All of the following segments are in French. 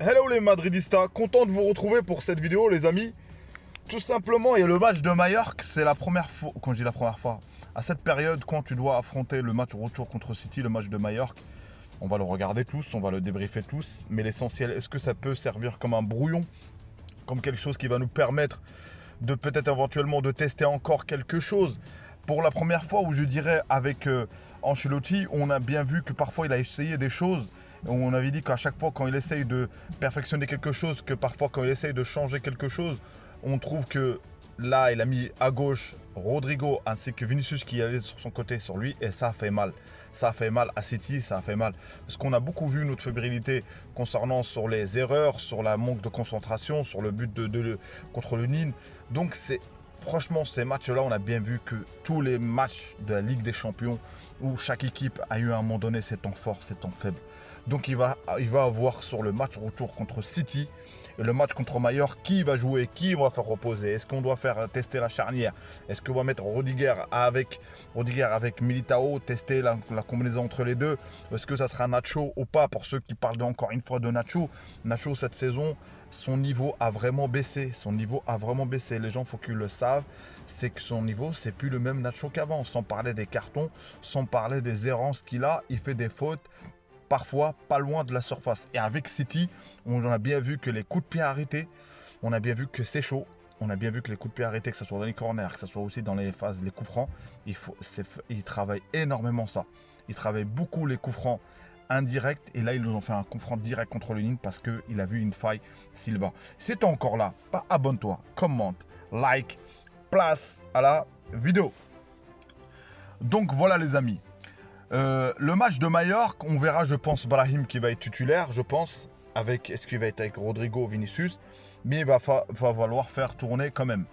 Hello les Madridistas, content de vous retrouver pour cette vidéo les amis. Tout simplement, il y a le match de Majorque, c'est la première fois, quand je dis la première fois, à cette période quand tu dois affronter le match retour contre City, le match de Majorque, on va le regarder tous, on va le débriefer tous, mais l'essentiel, est-ce que ça peut servir comme un brouillon, comme quelque chose qui va nous permettre de peut-être éventuellement de tester encore quelque chose. Pour la première fois, où je dirais avec Ancelotti, on a bien vu que parfois il a essayé des choses. On avait dit qu'à chaque fois quand il essaye de perfectionner quelque chose, que parfois quand il essaye de changer quelque chose, on trouve que là il a mis à gauche Rodrigo ainsi que Vinicius qui allait sur son côté sur lui et ça a fait mal. Ça a fait mal à City, ça a fait mal. Parce qu'on a beaucoup vu notre fébrilité concernant sur les erreurs, sur la manque de concentration, sur le but contre le Nîmes. Donc franchement, ces matchs-là, on a bien vu que tous les matchs de la Ligue des Champions où chaque équipe a eu à un moment donné ses temps forts, ses temps faibles. Donc il va avoir sur le match retour contre City et le match contre Majorque qui va jouer, qui va faire reposer. Est-ce qu'on doit faire tester la charnière? Est-ce qu'on va mettre Rudiger avec Militao, tester la combinaison entre les deux? Est-ce que ça sera Nacho ou pas? Pour ceux qui parlent encore une fois de Nacho, Nacho cette saison, son niveau a vraiment baissé. Son niveau a vraiment baissé. Les gens, il faut qu'ils le savent. C'est que son niveau, c'est plus le même Nacho qu'avant. Sans parler des cartons, sans parler des errances qu'il a. Il fait des fautes, parfois pas loin de la surface. Et avec City, on a bien vu que les coups de pied arrêtés, on a bien vu que c'est chaud. On a bien vu que les coups de pied arrêtés, que ce soit dans les corners, que ce soit aussi dans les phases, les coups francs, il travaille énormément ça. Il travaille beaucoup les coups francs indirects. Et là, ils nous ont fait un coup franc direct contre le Nîmes parce qu'il a vu une faille Silva. Si tu es encore là, abonne-toi, commente, like, place à la vidéo. Donc voilà les amis. Le match de Majorque, on verra, je pense, Brahim qui va être titulaire, je pense, est-ce qu'il va être avec Rodrigo ou Vinicius, mais il va falloir faire tourner quand même.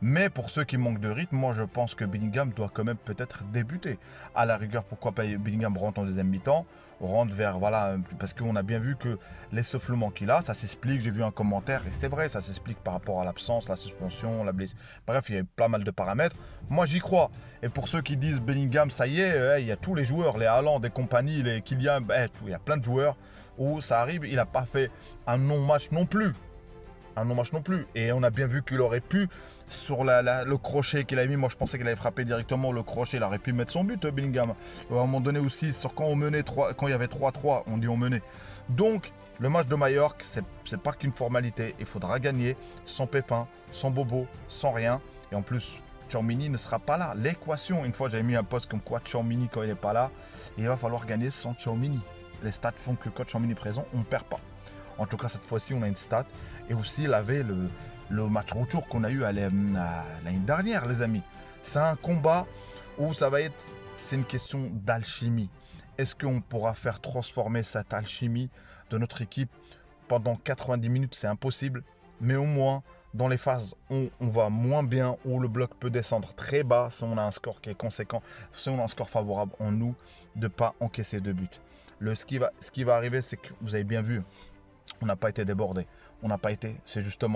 Mais pour ceux qui manquent de rythme, moi je pense que Bellingham doit quand même peut-être débuter. À la rigueur, pourquoi pas Bellingham rentre en deuxième mi-temps, rentre vers, voilà, parce qu'on a bien vu que l'essoufflement qu'il a, ça s'explique, j'ai vu un commentaire, et c'est vrai, ça s'explique par rapport à l'absence, la suspension, la blessure. Bref, il y a pas mal de paramètres. Moi j'y crois. Et pour ceux qui disent Bellingham, ça y est, il y a tous les joueurs, les Haaland, des compagnies, les Kylian, il y a plein de joueurs où ça arrive, il n'a pas fait un non-match non plus. Un non-match non plus. Et on a bien vu qu'il aurait pu, sur le crochet qu'il a mis, moi je pensais qu'il avait frappé directement le crochet, il aurait pu mettre son but, Bellingham. À un moment donné aussi, quand on menait quand il y avait 3-3, on dit on menait. Donc, le match de Majorque, c'est pas qu'une formalité. Il faudra gagner sans Pépin, sans Bobo, sans rien. Et en plus, Tchouaméni ne sera pas là. L'équation, une fois j'avais mis un post comme quoi Tchouaméni quand il n'est pas là, il va falloir gagner sans Tchouaméni. Les stats font que quand Tchouaméni est présent, on ne perd pas. En tout cas, cette fois-ci, on a une stat. Et aussi, il avait le match retour qu'on a eu l'année dernière, les amis. C'est un combat où c'est une question d'alchimie. Est-ce qu'on pourra faire transformer cette alchimie de notre équipe pendant 90 minutes? C'est impossible. Mais au moins, dans les phases où on va moins bien, où le bloc peut descendre très bas, si on a un score qui est conséquent, si on a un score favorable en nous, de ne pas encaisser de but. Ce qui va arriver, c'est que vous avez bien vu, on n'a pas été débordé. On n'a pas été, c'est juste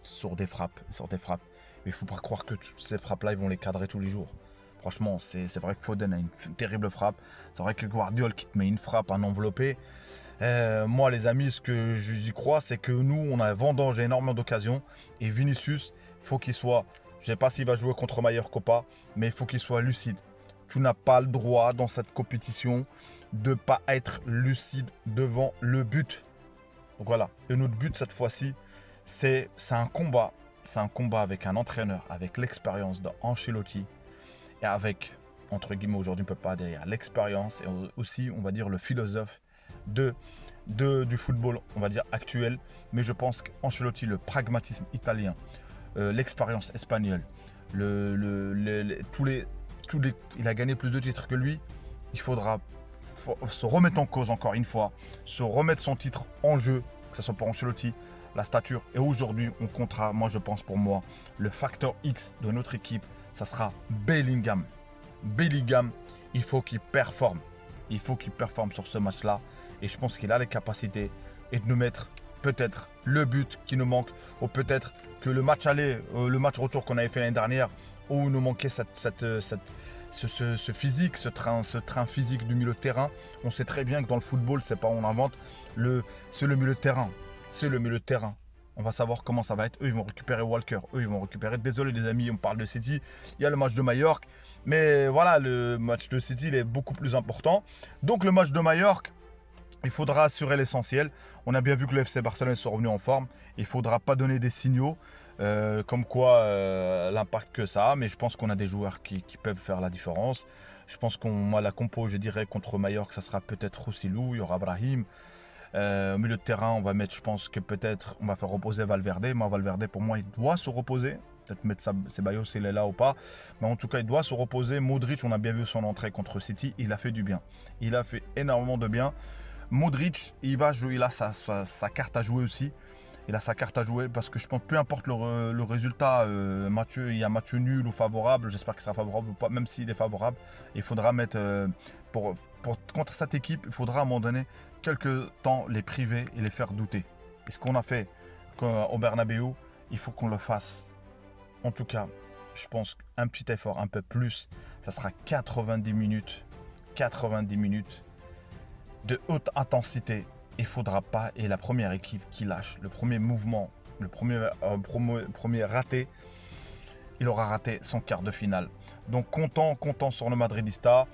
sur des frappes. Mais il ne faut pas croire que ces frappes-là, ils vont les cadrer tous les jours. Franchement, c'est vrai que Foden a une terrible frappe. C'est vrai que Guardiola qui te met une frappe, un enveloppé. Moi, les amis, ce que j'y crois, c'est que nous, on a vendangé énormément d'occasions. Et Vinicius, il faut qu'il soit, je ne sais pas s'il va jouer contre Majorque ou pas, mais il faut qu'il soit lucide. Tu n'as pas le droit dans cette compétition de ne pas être lucide devant le but. Donc voilà, et notre but cette fois-ci, c'est un combat. C'est un combat avec un entraîneur, avec l'expérience d'Ancelotti et avec, entre guillemets, aujourd'hui on ne peut pas dire l'expérience et aussi, on va dire, le philosophe du football, on va dire, actuel. Mais je pense qu'Ancelotti, le pragmatisme italien, l'expérience espagnole, il a gagné plus de titres que lui. Il faudra se remettre en cause encore une fois, se remettre son titre en jeu, que ce soit pour Ancelotti, la stature. Et aujourd'hui, on comptera, moi je pense pour moi, le facteur X de notre équipe, ça sera Bellingham. Bellingham, il faut qu'il performe. Il faut qu'il performe sur ce match-là. Et je pense qu'il a les capacités et de nous mettre peut-être le but qui nous manque, ou peut-être que le match aller, le match retour qu'on avait fait l'année dernière, où il nous manquait ce physique, ce train physique du milieu de terrain. On sait très bien que dans le football, c'est pas on invente, c'est le milieu de terrain. c'est le milieu de terrain. On va savoir comment ça va être. Eux, ils vont récupérer Walker. Eux, ils vont récupérer. Désolé, les amis, on parle de City. Il y a le match de Majorque. Mais voilà, le match de City, il est beaucoup plus important. Donc, le match de Majorque, il faudra assurer l'essentiel. On a bien vu que le FC Barcelone sont revenus en forme. Il ne faudra pas donner des signaux comme quoi l'impact que ça a. Mais je pense qu'on a des joueurs qui peuvent faire la différence. Je pense qu'on a la compo, je dirais, contre Majorque, ça sera peut-être Roussillou, il y aura Brahim. Au milieu de terrain, on va mettre, je pense que peut-être, on va faire reposer Valverde. Moi, Valverde, pour moi, il doit se reposer. Peut-être mettre Ceballos s'il est là ou pas. Mais en tout cas, il doit se reposer. Modric, on a bien vu son entrée contre City. Il a fait du bien. Il a fait énormément de bien. Modric, il va jouer, il a sa carte à jouer aussi. Il a sa carte à jouer parce que je pense, peu importe le résultat, il y a match nul ou favorable. J'espère qu'il sera favorable ou pas. Même s'il est favorable, il faudra mettre, contre cette équipe, il faudra à un moment donné, quelques temps, les priver et les faire douter. Et ce qu'on a fait au Bernabéu, il faut qu'on le fasse. En tout cas, je pense qu'un petit effort, un peu plus, ça sera 90 minutes. 90 minutes de haute intensité. Il ne faudra pas, et la première équipe qui lâche, le premier mouvement, le premier raté, il aura raté son quart de finale. Donc content sur le Madridista,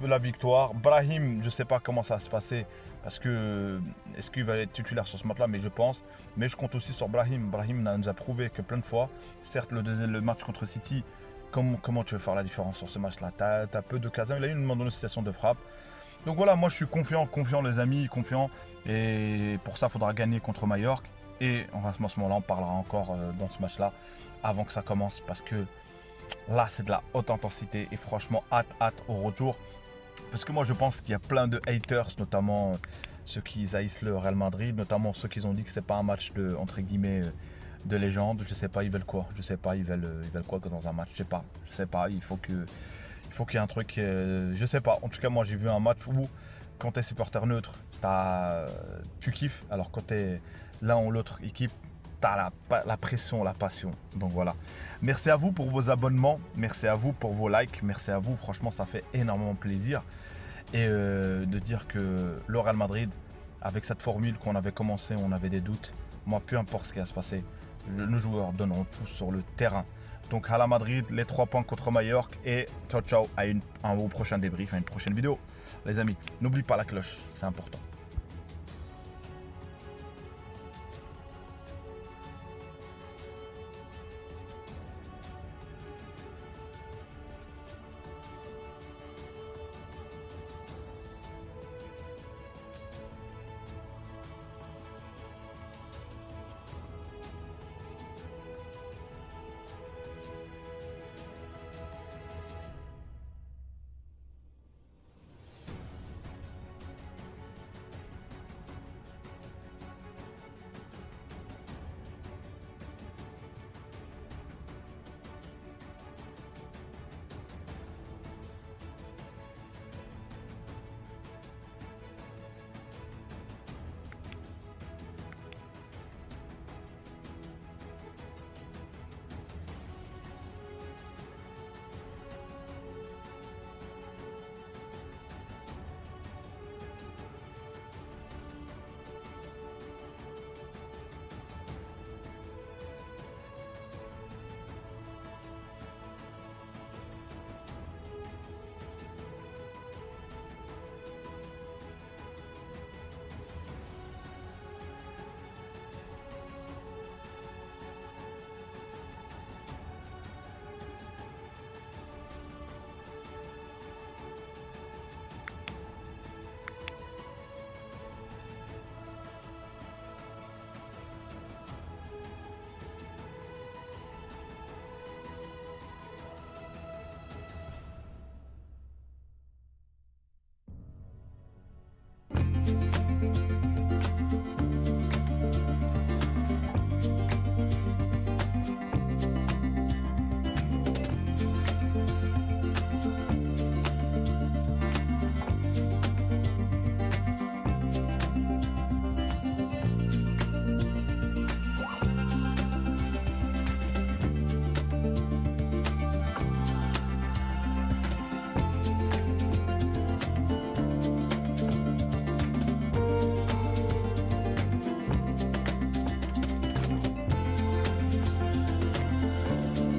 la victoire. Brahim, je ne sais pas comment ça va se passer, parce que est-ce qu'il va être titulaire sur ce match-là, mais je pense. Mais je compte aussi sur Brahim. Brahim nous a prouvé que plein de fois, certes le match contre City, comment tu veux faire la différence sur ce match-là? Tu as peu d'occasions, il a eu une situation de frappe. Donc voilà, moi je suis confiant les amis, confiant. Et pour ça, il faudra gagner contre Majorque. Et à ce moment-là, on parlera encore dans ce match-là avant que ça commence. Parce que là, c'est de la haute intensité. Et franchement, hâte au retour. Parce que moi, je pense qu'il y a plein de haters, notamment ceux qui haïssent le Real Madrid. Notamment ceux qui ont dit que c'est pas un match de, entre guillemets, de légende. Je sais pas, ils veulent quoi? Je sais pas, ils veulent quoi que dans un match? Je sais pas, il faut qu'il y ait un truc, je sais pas. En tout cas, moi, j'ai vu un match où, quand tu es supporter neutre, tu kiffes. Alors, quand tu es l'un ou l'autre équipe, tu as la pression, la passion. Donc voilà. Merci à vous pour vos abonnements. Merci à vous pour vos likes. Merci à vous. Franchement, ça fait énormément plaisir. Et de dire que le Real Madrid, avec cette formule qu'on avait commencé, on avait des doutes. Moi, peu importe ce qui va se passer, nos joueurs donneront tout sur le terrain. Donc à la Madrid, les 3 points contre Majorque. Et ciao, ciao, au prochain débrief, à une prochaine vidéo. Les amis, n'oublie pas la cloche, c'est important.